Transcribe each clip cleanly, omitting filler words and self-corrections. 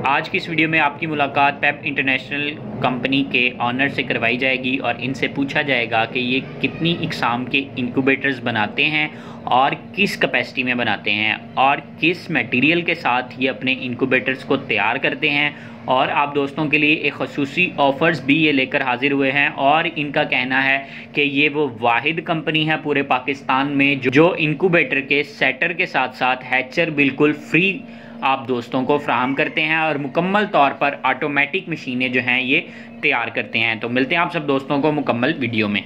आज की इस वीडियो में आपकी मुलाकात पेप इंटरनेशनल कंपनी के ऑनर से करवाई जाएगी और इनसे पूछा जाएगा कि ये कितनी इकसाम के इंक्यूबेटर्स बनाते हैं और किस कैपेसिटी में बनाते हैं और किस मटेरियल के साथ ये अपने इंक्यूबेटर्स को तैयार करते हैं। और आप दोस्तों के लिए एक खसूसी ऑफ़र्स भी ये लेकर हाजिर हुए हैं और इनका कहना है कि ये वो वाहिद कंपनी है पूरे पाकिस्तान में जो इंक्यूबेटर के सेटर के साथ साथ हैचर बिल्कुल फ्री आप दोस्तों को फ्राहम करते हैं और मुकम्मल तौर पर ऑटोमेटिक मशीनें जो हैं ये तैयार करते हैं। तो मिलते हैं आप सब दोस्तों को मुकम्मल वीडियो में।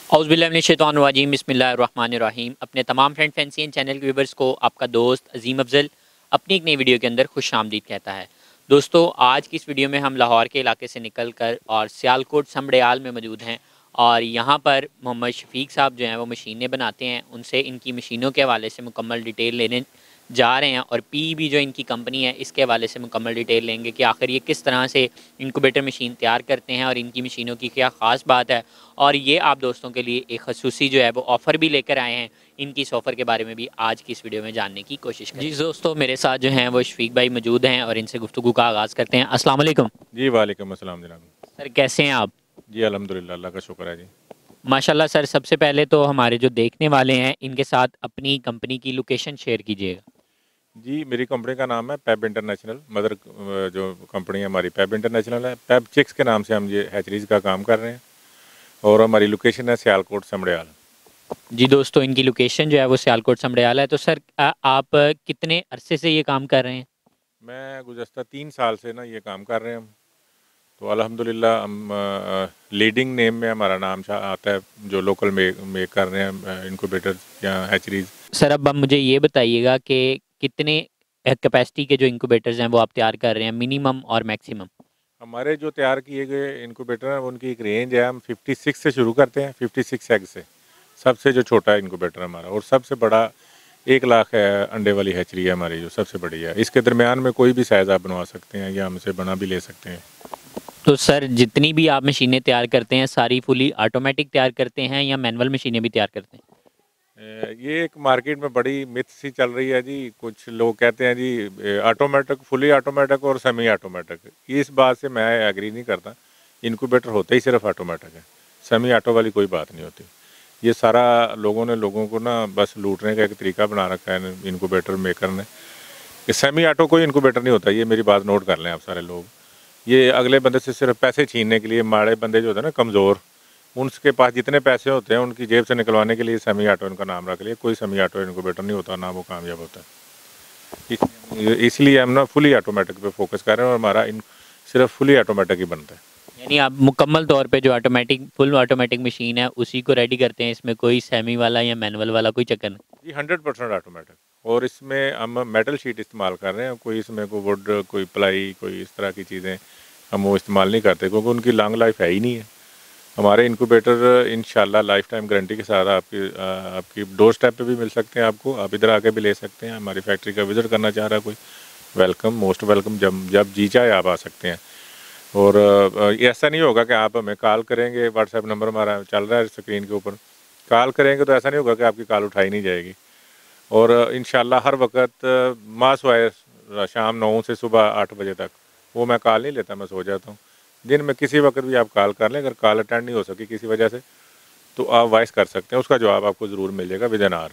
औज़ुबिल्लाहिमिनश्शैतानिर्रजीम बिस्मिल्लाहिर्रहमानिर्रहीम। अपने तमाम फ्रेंड फैंसी एंड चैनल के व्यूवर्स को आपका दोस्त अजीम अफजल अपनी एक नई वीडियो के अंदर खुश आमदीद कहता है। दोस्तों, आज की इस वीडियो में हम लाहौर के इलाके से निकल कर और सियालकोट समड़ियाल में मौजूद हैं और यहाँ पर मोहम्मद शफीक साहब जो हैं वो मशीनें बनाते हैं, उनसे इनकी मशीनों के हवाले से मुकम्मल डिटेल लेने जा रहे हैं और पीईबी जो इनकी कंपनी है इसके हवाले से मुकम्मल डिटेल लेंगे कि आखिर ये किस तरह से इंक्यूबेटर मशीन तैयार करते हैं और इनकी मशीनों की क्या ख़ास बात है। और ये आप दोस्तों के लिए एक खसूसी जो है वो ऑफ़र भी लेकर आए हैं। इनकी इस ऑफ़र के बारे में भी आज की इस वीडियो में जानने की कोशिश करें। जी दोस्तों, मेरे साथ जो हैं वो शफीक भाई मौजूद हैं और इनसे गुफ्तगू का आगाज़ करते हैं। अस्सलाम वालेकुम। जी वालेकुम अस्सलाम जनाब। सर कैसे हैं आप? जी अल्हम्दुलिल्लाह, अल्लाह का शुक्र है जी। माशाल्लाह सर, सबसे पहले तो हमारे जो देखने वाले हैं इनके साथ अपनी कंपनी की लोकेशन शेयर कीजिएगा। जी, मेरी कंपनी का नाम है पेप इंटरनेशनल। मदर जो कंपनी है हमारी पेप इंटरनेशनल है। पेप चिक्स के नाम से हम ये हैचरीज का काम कर रहे हैं और हमारी लोकेशन है सियालकोट समड़ियाल। जी दोस्तों, इनकी लोकेशन जो है वो सियालकोट समड़ियाल है। तो सर आप कितने अरसे से ये काम कर रहे हैं? मैं गुज़श्ता 3 साल से ना ये काम कर रहे हैं हम। तो अल्हम्दुलिल्लाह हम लीडिंग नेम में हमारा नाम आता है जो लोकल मेक कर रहे हैं इंक्यूबेटर या हैचरीज। सर अब मुझे ये बताइएगा कि कितने कैपेसिटी के जो इंक्यूबेटर्स हैं वो आप तैयार कर रहे हैं, मिनिमम और मैक्सिमम? हमारे जो तैयार किए गए इंक्यूबेटर हैं उनकी एक रेंज है। हम 56 से शुरू करते हैं, 56 एग से। सबसे जो छोटा इंक्यूबेटर हमारा और सबसे बड़ा 1 लाख है अंडे वाली हैचरी है हमारी जो सबसे बड़ी है। इसके दरमियान में कोई भी साइज़ आप बनवा सकते हैं या हमसे बना भी ले सकते हैं। तो सर जितनी भी आप मशीनें तैयार करते हैं सारी फुली ऑटोमेटिक तैयार करते हैं या मैनुअल मशीनें भी तैयार करते हैं? ये एक मार्केट में बड़ी मिथ सी चल रही है जी। कुछ लोग कहते हैं जी ऑटोमेटिक, फुली ऑटोमेटिक और सेमी ऑटोमेटिक। इस बात से मैं एग्री नहीं करता। इंक्यूबेटर होते ही सिर्फ ऑटोमेटिक है, सेमी ऑटो वाली कोई बात नहीं होती। ये सारा लोगों को ना बस लूटने का एक तरीका बना रखा है इंक्यूबेटर मेकर ने कि सेमी ऑटो कोई इंक्यूबेटर नहीं होता। ये मेरी बात नोट कर लें आप सारे लोग। ये अगले बंदे से सिर्फ पैसे छीनने के लिए, माड़े बंदे जो होते हैं ना कमज़ोर, उनके पास जितने पैसे होते हैं उनकी जेब से निकलवाने के लिए सेमी ऑटो इनका नाम रख लिया। कोई सेमी ऑटो इनक्यूबेटर नहीं होता, ना वो कामयाब होता है। इसलिए हम ना फुली ऑटोमेटिक पे फोकस कर रहे हैं और हमारा सिर्फ फुली ऑटोमेटिक ही बनता है। यानी आप मुकम्मल तौर पे जो ऑटोमेटिक फुल ऑटोमेटिक मशीन है उसी को रेडी करते हैं, इसमें कोई सेमी वाला या मैनुअल वाला कोई चक्कर नहीं? जी 100% ऑटोमेटिक। और इसमें हम मेटल शीट इस्तेमाल कर रहे हैं। कोई इसमें कोई वुड, कोई प्लाई, कोई इस तरह की चीज़ें हम वो इस्तेमाल नहीं करते क्योंकि उनकी लॉन्ग लाइफ है ही नहीं है। हमारे इंक्यूबेटर इंशाल्लाह लाइफ टाइम गारंटी के साथ आपकी डोर स्टेप पे भी मिल सकते हैं आपको। आप इधर आके भी ले सकते हैं। हमारी फैक्ट्री का विज़िट करना चाह रहा है कोई, वेलकम, मोस्ट वेलकम। जब जी चाहे आप आ सकते हैं। और ये ऐसा नहीं होगा कि आप हमें कॉल करेंगे, व्हाट्सएप नंबर हमारा चल रहा है स्क्रीन के ऊपर, कॉल करेंगे तो ऐसा नहीं होगा कि आपकी कॉल उठाई नहीं जाएगी। और इंशाल्लाह हर वक्त मास वायर शाम 9 से सुबह 8 बजे तक, वो मैं कॉल नहीं लेता, मैं सो जाता हूँ। दिन में किसी वक्त भी आप कॉल कर लें। अगर कॉल अटेंड नहीं हो सकी किसी वजह से तो आप वॉइस कर सकते हैं, उसका जवाब आपको ज़रूर मिल जाएगा विद एन आवर।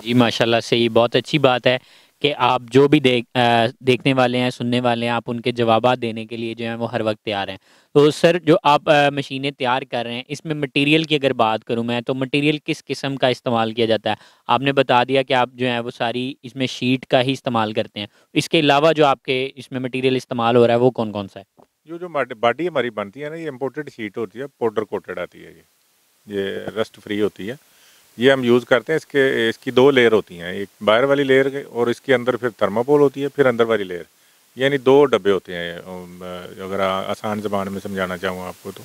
जी माशाल्लाह से ये बहुत अच्छी बात है कि आप जो भी देखने वाले हैं, सुनने वाले हैं, आप उनके जवाबात देने के लिए जो हैं वो हर वक्त तैयार हैं। तो सर जो आप मशीनें तैयार कर रहे हैं इसमें मटेरियल की अगर बात करूं मैं, तो मटेरियल किस किस्म का इस्तेमाल किया जाता है? आपने बता दिया कि आप जो है वो सारी इसमें शीट का ही इस्तेमाल करते हैं। इसके अलावा जो आपके इसमें मटेरियल इस्तेमाल हो रहा है वो कौन कौन सा है? जो बॉडी हमारी बनती है ना, ये इम्पोर्टेड शीट होती है, पाउडर कोटेड आती है। ये रस्ट फ्री होती है। ये हम यूज़ करते हैं। इसकी 2 लेयर होती हैं, एक बाहर वाली लेयर और इसके अंदर फिर थर्माकोल होती है, फिर अंदर वाली लेयर, यानी 2 डब्बे होते हैं अगर आसान ज़बान में समझाना चाहूँ आपको तो।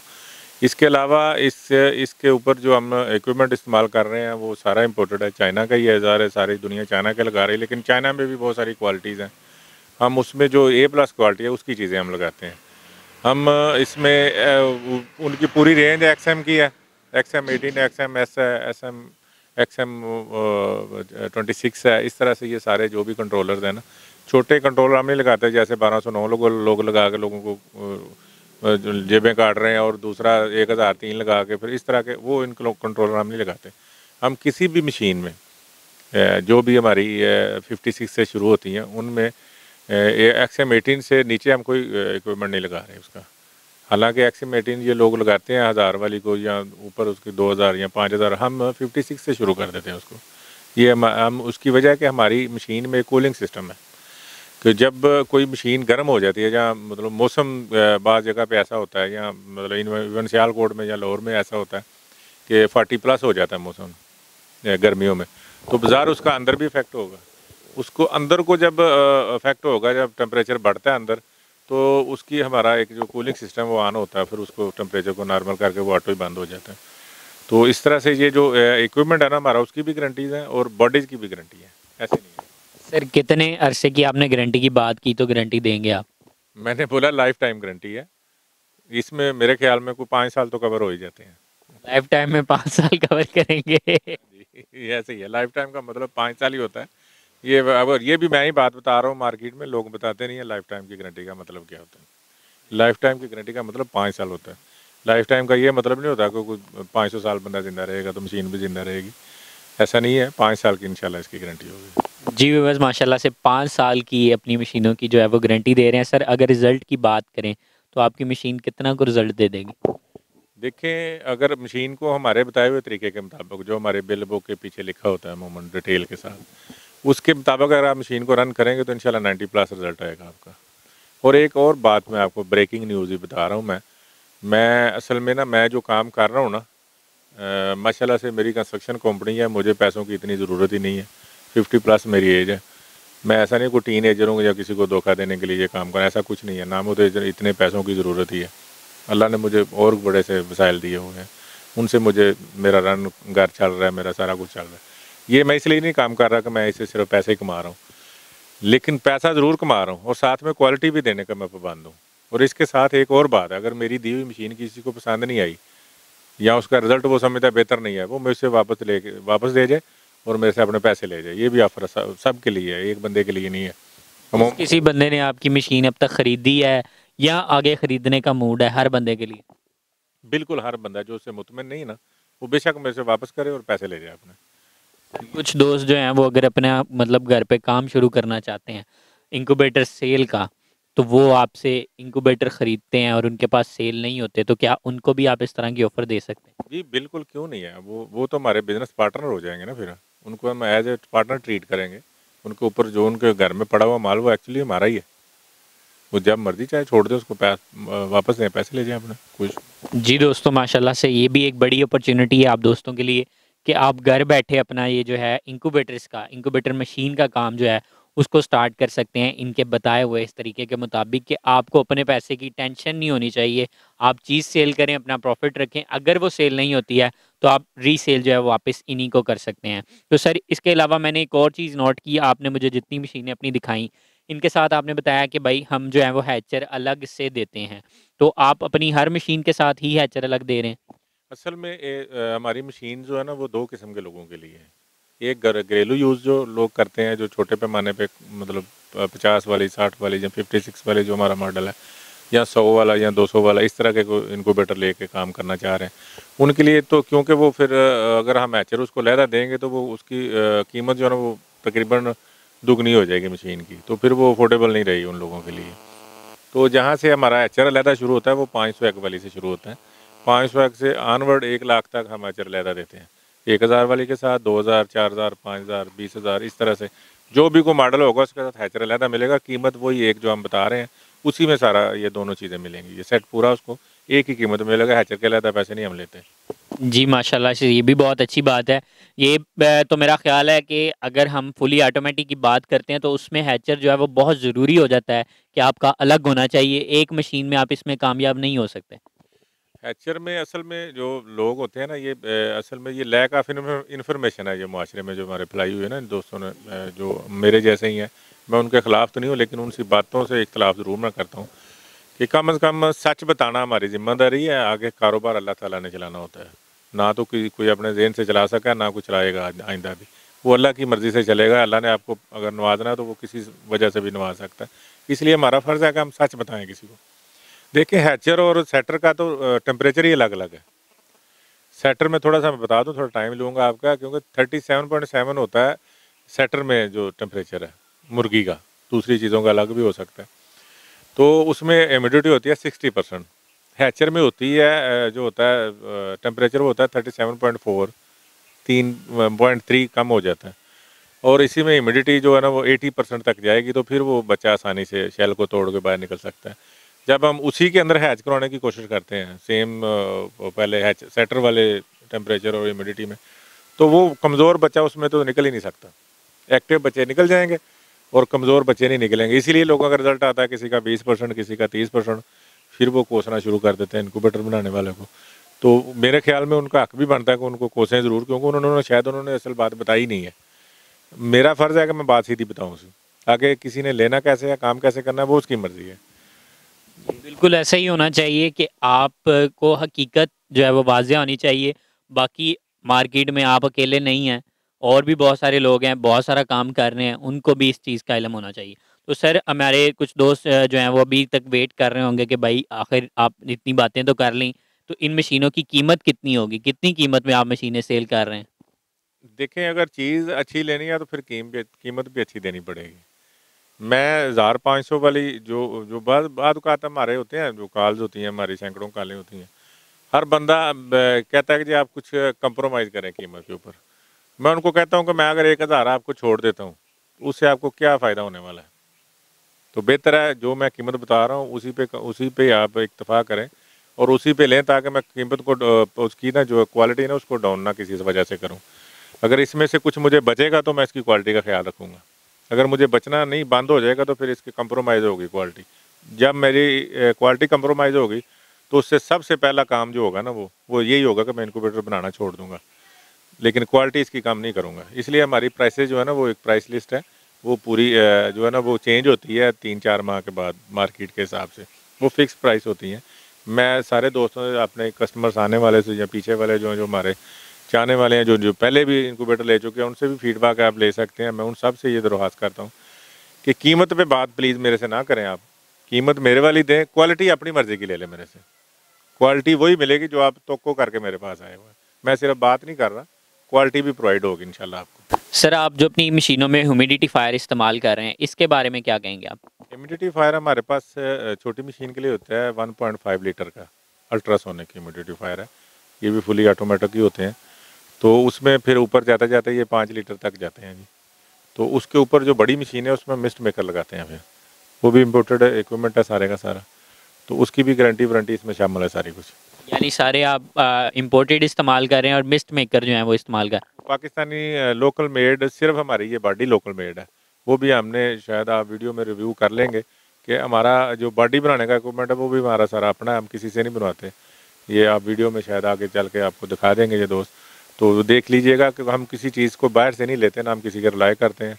इसके अलावा इसके ऊपर जो हम इक्विपमेंट इस्तेमाल कर रहे हैं वो सारा इम्पोर्टेड है, चाइना का ही है। ज़ाहिर है सारी दुनिया चाइना के लगा रही है, लेकिन चाइना में भी बहुत सारी क्वालिटीज़ हैं। हम उसमें जो A+ क्वालिटी है उसकी चीज़ें हम लगाते हैं। हम इसमें उनकी पूरी रेंज XM की है, XM 18, XM S है, SM XM26 है, इस तरह से ये सारे जो भी कंट्रोलर्स हैं ना, छोटे कंट्रोलर हम नहीं लगाते जैसे 1209 लोग लगा के लोगों को जेबें काट रहे हैं और दूसरा 1003 लगा के, फिर इस तरह के वो इन कंट्रोलर हम नहीं लगाते। हम किसी भी मशीन में जो भी हमारी 56 से शुरू होती हैं उनमें XM18 से नीचे हम कोई इक्विपमेंट नहीं लगा रहे उसका। हालांकि XM18 ये लोग लगाते हैं 1000 वाली को या ऊपर उसकी 2000 या 5000, हम 56 से शुरू कर देते हैं उसको। ये हम उसकी वजह है कि हमारी मशीन में कूलिंग सिस्टम है कि जब कोई मशीन गर्म हो जाती है, या मतलब मौसम बाज़ जगह पे ऐसा होता है, या मतलब इवन सियालकोट में या लाहौर में ऐसा होता है कि 40+ हो जाता है मौसम गर्मियों में, तो बाज़ार उसका अंदर भी इफेक्ट होगा। उसको अंदर को जब इफेक्ट होगा, जब टेम्परेचर बढ़ता है अंदर, तो उसकी हमारा एक जो कूलिंग सिस्टम वो ऑन होता है, फिर उसको टेम्परेचर को नॉर्मल करके वो ऑटो ही बंद हो जाता है। तो इस तरह से ये जो इक्विपमेंट है ना हमारा, उसकी भी गारंटीज़ हैं और बॉडीज़ की भी गारंटी है, ऐसे नहीं है। सर कितने अरसे की आपने गारंटी की बात की, तो गारंटी देंगे आप? मैंने बोला लाइफ टाइम गारंटी है, इसमें मेरे ख्याल में कोई 5 साल तो कवर हो ही जाते हैं। लाइफ टाइम में 5 साल कवर करेंगे? ये ऐसे ही है, लाइफ टाइम का मतलब 5 साल ही होता है। ये अब ये भी मैं ही बात बता रहा हूँ, मार्केट में लोग बताते नहीं है लाइफ टाइम की गारंटी का मतलब क्या होता है। लाइफ टाइम की गारंटी का मतलब 5 साल होता है। लाइफ टाइम का ये मतलब नहीं होता कि कोई 500 साल बंदा ज़िंदा रहेगा तो मशीन भी ज़िंदा रहेगी, ऐसा नहीं है। 5 साल की इंशाल्लाह इसकी गारंटी होगी। जी बस माशाल्लाह से 5 साल की अपनी मशीनों की जो है वो गारंटी दे रहे हैं। सर अगर रिज़ल्ट की बात करें तो आपकी मशीन कितना को रिज़ल्ट दे देगी? देखें, अगर मशीन को हमारे बताए हुए तरीके के मुताबिक, जो हमारे बिल बुक के पीछे लिखा होता है अमूमन डिटेल के साथ, उसके मुताबिक अगर आप मशीन को रन करेंगे तो इंशाल्लाह 90+ रिज़ल्ट आएगा आपका। और एक और बात मैं आपको ब्रेकिंग न्यूज़ ही बता रहा हूँ। मैं असल में ना, मैं जो काम कर रहा हूँ ना, माशाल्लाह से मेरी कंस्ट्रक्शन कंपनी है, मुझे पैसों की इतनी ज़रूरत ही नहीं है। 50+ मेरी एज है। मैं ऐसा नहीं कोई टीनेजर हूँ या किसी को धोखा देने के लिए ये काम करा, ऐसा कुछ नहीं है ना। मुझे इतने पैसों की ज़रूरत ही है। अल्लाह ने मुझे और बड़े से वसाइल दिए हुए हैं, उनसे मुझे मेरा रन घर चल रहा है, मेरा सारा कुछ चल रहा है। ये मैं इसलिए नहीं काम कर रहा कि मैं इससे सिर्फ पैसे ही कमा रहा हूँ, लेकिन पैसा ज़रूर कमा रहा हूँ और साथ में क्वालिटी भी देने का मैं पाबंद हूँ। और इसके साथ एक और बात है, अगर मेरी दी हुई मशीन किसी को पसंद नहीं आई या उसका रिज़ल्ट वो समझता है बेहतर नहीं है, वो मुझसे वापस दे जाए और मेरे से अपने पैसे ले जाए। ये भी ऑफर सब के लिए है, एक बंदे के लिए नहीं है। किसी बंदे ने आपकी मशीन अब तक ख़रीदी है या आगे ख़रीदने का मूड है हर बंदे के लिए? बिल्कुल, हर बंदा जो उससे मुतमिन नहीं ना, वो बेशक मेरे से वापस करे और पैसे ले जाए अपने। कुछ दोस्त जो हैं वो अगर अपना मतलब घर पे काम शुरू करना चाहते हैं इंक्यूबेटर सेल का, तो वो आपसे इंक्यूबेटर ख़रीदते हैं और उनके पास सेल नहीं होते, तो क्या उनको भी आप इस तरह की ऑफ़र दे सकते हैं? जी बिल्कुल, क्यों नहीं है। वो तो हमारे बिज़नेस पार्टनर हो जाएंगे ना, फिर उनको हम एज ए पार्टनर ट्रीट करेंगे। उनके ऊपर जो उनके घर में पड़ा हुआ माल वो एक्चुअली हमारा ही है। वो जब मर्जी चाहे छोड़ दे उसको, वापस दें, पैसे ले जाएं अपने कुछ। जी दोस्तों माशाल्लाह से ये भी एक बड़ी अपॉर्चुनिटी है आप दोस्तों के लिए कि आप घर बैठे अपना ये जो है इंक्यूबेटर मशीन का काम जो है उसको स्टार्ट कर सकते हैं इनके बताए हुए इस तरीके के मुताबिक कि आपको अपने पैसे की टेंशन नहीं होनी चाहिए। आप चीज़ सेल करें, अपना प्रॉफिट रखें, अगर वो सेल नहीं होती है तो आप रीसेल जो है वापस इन्हीं को कर सकते हैं। तो सर इसके अलावा मैंने एक और चीज़ नोट की, आपने मुझे जितनी मशीनें अपनी दिखाई इनके साथ आपने बताया कि भाई हम जो है वो हैचर अलग से देते हैं, तो आप अपनी हर मशीन के साथ ही हैचर अलग दे रहे हैं? असल में हमारी मशीन जो है ना वो 2 किस्म के लोगों के लिए है। एक घरेलू यूज़ जो लोग करते हैं, जो छोटे पैमाने पे, मतलब 50 वाली, 60 वाली या 56 वाली जो हमारा मॉडल है, या 100 वाला या 200 वाला, इस तरह के इनक्यूबेटर लेके काम करना चाह रहे हैं उनके लिए। तो क्योंकि वो फिर अगर हम हैचर उसको लहदा देंगे तो वो उसकी कीमत जो है ना वो तकरीबन दुगनी हो जाएगी मशीन की, तो फिर वो अफोर्डेबल नहीं रहेगी उन लोगों के लिए। तो जहाँ से हमारा हैचर अलहदा शुरू होता है वो 500 एक वाली से शुरू होता है। 500 एक से ऑनवर्ड 1 लाख तक हम हैचर अलहदा देते हैं। 1000 वाली के साथ 2000, 4000, 5000, 20000, इस तरह से जो भी कोई मॉडल होगा उसके साथ हैचर अलहदा मिलेगा। कीमत वही एक जो हम बता रहे हैं, उसी में सारा ये दोनों चीज़ें मिलेंगी। ये सेट पूरा उसको एक ही कीमत में मिलेगा, हैचर के अलहदा पैसे नहीं हम लेते। जी माशाल्लाह से ये भी बहुत अच्छी बात है। ये तो मेरा ख़्याल है कि अगर हम फुली ऑटोमेटिक की बात करते हैं तो उसमें हैचर जो है वो बहुत ज़रूरी हो जाता है कि आपका अलग होना चाहिए, एक मशीन में आप इसमें कामयाब नहीं हो सकते। हैचर में असल में जो लोग होते हैं ना, ये असल में ये लैक ऑफ इन्फॉर्मेशन है। ये माशरे में जो हमारे फैलाई हुई है ना इन दोस्तों ने, जो मेरे जैसे ही हैं, मैं उनके ख़िलाफ़ तो नहीं हूँ, लेकिन उनसी बातों से इख्तलाफ ज़रूर मैं करता हूँ कि कम से कम सच बताना हमारी ज़िम्मेदारी है। आगे कारोबार अल्लाह ताला ने चलाना होता है। ना तो कोई अपने ज़हन से चला सका, ना कोई चलाएगा आइंदा भी। वो अल्लाह की मर्ज़ी से चलेगा। अल्लाह ने आपको अगर नवाजना है तो वो किसी वजह से भी नवाज सकता है। इसलिए हमारा फ़र्ज़ है कि हम सच बताएं किसी को। देखिए, हैचर और सेटर का तो टेम्परेचर ही अलग अलग है। सेटर में थोड़ा सा मैं बता दूं, थोड़ा टाइम लूँगा आपका, क्योंकि 37.7 होता है सेटर में जो टेम्परेचर है मुर्गी का। दूसरी चीज़ों का अलग भी हो सकता है। तो उसमें ह्यूमिडिटी होती है 60%। हैचर में होती है जो होता है टेम्परेचर वो होता है 37.4, 3.3 कम हो जाता है। और इसी में ह्यूमिडिटी जो है ना वो 80% तक जाएगी, तो फिर वो बच्चा आसानी से शेल को तोड़ के बाहर निकल सकता है। जब हम उसी के अंदर हैच करवाने की कोशिश करते हैं सेम पहले हैच सेटर वाले टेम्परेचर और ह्यूमिडिटी में, तो वो कमज़ोर बच्चा उसमें तो निकल ही नहीं सकता। एक्टिव बच्चे निकल जाएंगे और कमज़ोर बच्चे नहीं निकलेंगे। इसीलिए लोगों का रिजल्ट आता है किसी का 20%, किसी का 30%, फिर वो कोसना शुरू कर देते हैं इनक्यूबेटर बनाने वाले को। तो मेरे ख्याल में उनका हक भी बनता है कि उनको कोसें ज़रूर, क्योंकि उन्होंने असल बात बताई नहीं है। मेरा फ़र्ज़ है कि मैं बात सीधी बताऊँ उसे। आगे किसी ने लेना कैसे है, काम कैसे करना है, वो उसकी मर्ज़ी है। बिल्कुल ऐसा ही होना चाहिए कि आपको हकीकत जो है वो वाज़ेह होनी चाहिए। बाकी मार्केट में आप अकेले नहीं हैं, और भी बहुत सारे लोग हैं, बहुत सारा काम कर रहे हैं, उनको भी इस चीज़ का इल्म होना चाहिए। तो सर, हमारे कुछ दोस्त जो हैं वो अभी तक वेट कर रहे होंगे कि भाई आखिर आप इतनी बातें तो कर लीं, तो इन मशीनों की कीमत कितनी होगी, कितनी कीमत में आप मशीनें सेल कर रहे हैं? देखें, अगर चीज़ अच्छी लेनी है तो फिर कीमत भी अच्छी देनी पड़ेगी। मैं 1500 वाली जो जो बाद औक़ात हमारे होते हैं, जो कॉल्स होती हैं हमारी, सैकड़ों कॉलें होती हैं, हर बंदा कहता है कि जी आप कुछ कंप्रोमाइज़ करें कीमत के ऊपर। मैं उनको कहता हूँ कि मैं अगर 1000 आपको छोड़ देता हूँ, उससे आपको क्या फ़ायदा होने वाला है? तो बेहतर है जो मैं कीमत बता रहा हूँ उसी पे आप इत्तेफ़ा करें और उसी पे लें, ताकि मैं कीमत को उसकी ना जो क्वालिटी है ना उसको डाउन ना किसी वजह से करूँ। अगर इसमें से कुछ मुझे बचेगा तो मैं इसकी क्वालिटी का ख़्याल रखूँगा। अगर मुझे बचना नहीं, बंद हो जाएगा, तो फिर इसकी कंप्रोमाइज़ होगी क्वालिटी। जब मेरी क्वालिटी कंप्रोमाइज़ होगी, तो उससे सबसे पहला काम जो होगा ना वो यही होगा कि मैं इनक्यूबेटर बनाना छोड़ दूँगा। लेकिन क्वालिटी इसकी कम नहीं करूँगा। इसलिए हमारी प्राइसेज़ जो है ना वो एक प्राइस लिस्ट है, वो पूरी जो है ना वो चेंज होती है 3-4 माह के बाद मार्केट के हिसाब से। वो फ़िक्स प्राइस होती हैं। मैं सारे दोस्तों से, अपने कस्टमर्स आने वाले से या पीछे वाले जो हमारे चाहने वाले हैं, जो पहले भी इनक्यूबेटर ले चुके हैं, उनसे भी फीडबैक आप ले सकते हैं। मैं उन सब से ये दरख्वास्त करता हूँ कि कीमत पे बात प्लीज़ मेरे से ना करें आप। कीमत मेरे वाली दें, क्वालिटी अपनी मर्ज़ी की ले लें मेरे से। क्वालिटी वही मिलेगी जो आप तवक्को करके मेरे पास आए हुए हैं। मैं सिर्फ बात नहीं कर रहा, क्वालिटी भी प्रोवाइड होगी इंशाल्लाह आपको। सर, आप जो अपनी मशीनों में ह्यूमिडिटीफायर इस्तेमाल कर रहे हैं, इसके बारे में क्या कहेंगे आप? ह्यूमिडिटीफायर हमारे पास छोटी मशीन के लिए होता है 1.5 लीटर का अल्ट्रासोनिक ह्यूमिडिटीफायर है। ये भी फुली ऑटोमेटिक ही होते हैं। तो उसमें फिर ऊपर जाते-जाते ये 5 लीटर तक जाते हैं जी। तो उसके ऊपर जो बड़ी मशीन है उसमें मिस्ट मेकर लगाते हैं फिर। वो भी इम्पोर्टेड इक्विपमेंट है सारे का सारा। तो उसकी भी गारंटी वारंटी इसमें शामिल है सारी कुछ। यानी सारे आप इम्पोर्टेड इस्तेमाल कर रहे हैं और मिस्ट मेकर जो हैं वो इस्तेमाल कर। पाकिस्तानी लोकल मेड, सिर्फ हमारी ये बॉडी लोकल मेड है। वो भी हमने, शायद आप वीडियो में रिव्यू कर लेंगे कि हमारा जो बॉडी बनाने का इक्विपमेंट है वो भी हमारा सारा अपना है, हम किसी से नहीं बनवाते। ये आप वीडियो में शायद आगे चल के आपको दिखा देंगे ये दोस्त, तो देख लीजिएगा कि हम किसी चीज़ को बाहर से नहीं लेते ना, हम किसी के रिलाई करते हैं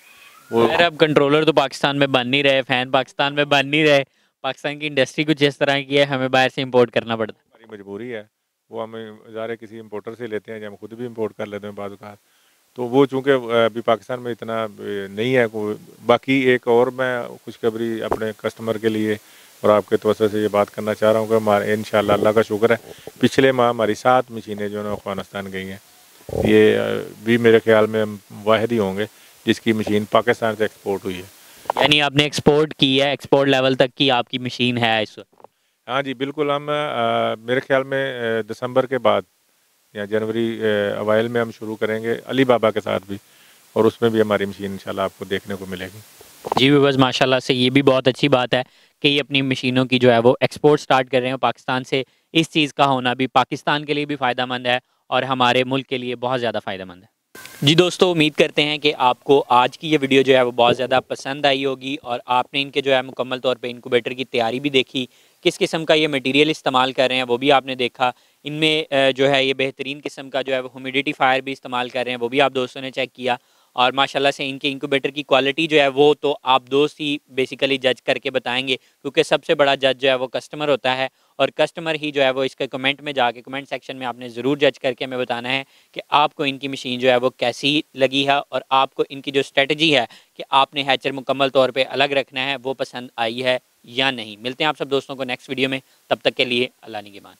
वो। यार, अब कंट्रोलर तो पाकिस्तान में बन नहीं रहे, फ़ैन पाकिस्तान में बन नहीं रहे। पाकिस्तान की इंडस्ट्री कुछ इस तरह की है, हमें बाहर से इंपोर्ट करना पड़ता है। हमारी मजबूरी है, वो हम ज़ाहिर किसी इम्पोर्टर से लेते हैं या हम खुद भी इम्पोर्ट कर लेते हैं बाद औक़ात। तो वो चूँकि अभी पाकिस्तान में इतना नहीं है कोई। बाकी एक और मैं खुशखबरी अपने कस्टमर के लिए और आपके तवज्जो से ये बात करना चाह रहा हूँ कि हमारे इंशाल्लाह अल्लाह का शुक्र है, पिछले माह हमारी 7 मशीनें जो है अफ़गानिस्तान गई हैं। ये भी मेरे ख्याल में हम वाहिद ही होंगे जिसकी मशीन पाकिस्तान से एक्सपोर्ट हुई है। यानी आपने एक्सपोर्ट की है, एक्सपोर्ट लेवल तक की आपकी मशीन है इस वक्त? हाँ जी, बिल्कुल। हम मेरे ख्याल में दिसंबर के बाद या जनवरी अवाइल में हम शुरू करेंगे अली बाबा के साथ भी, और उसमें भी हमारी मशीन इंशाल्लाह आपको देखने को मिलेगी। जी बस माशाल्लाह से ये भी बहुत अच्छी बात है कि ये अपनी मशीनों की जो है वो एक्सपोर्ट स्टार्ट कर रहे हैं पाकिस्तान से। इस चीज़ का होना भी पाकिस्तान के लिए भी फ़ायदेमंद है और हमारे मुल्क के लिए बहुत ज़्यादा फ़ायदेमंद है। जी दोस्तों, उम्मीद करते हैं कि आपको आज की ये वीडियो जो है वो बहुत ज़्यादा पसंद आई होगी और आपने इनके जो है मुकम्मल तौर पे इनक्यूबेटर की तैयारी भी देखी, किस किस्म का ये मटेरियल इस्तेमाल कर रहे हैं वो भी आपने देखा। इनमें जो है ये बेहतरीन किस्म का जो है वो ह्यूमिडिटीफायर भी इस्तेमाल कर रहे हैं, वो भी आप दोस्तों ने चेक किया। और माशाल्लाह से इनके इंक्यूबेटर की क्वालिटी जो है वो तो आप दोस्त ही बेसिकली जज करके बताएंगे, क्योंकि सबसे बड़ा जज जो है वो कस्टमर होता है, और कस्टमर ही जो है वो इसके कमेंट में जाके, कमेंट सेक्शन में आपने ज़रूर जज करके हमें बताना है कि आपको इनकी मशीन जो है वो कैसी लगी है, और आपको इनकी जो स्ट्रेटजी है कि आपने हैचर मुकम्मल तौर पर अलग रखना है वो पसंद आई है या नहीं। मिलते हैं आप सब दोस्तों को नेक्स्ट वीडियो में, तब तक के लिए अल्लाह निगहबान।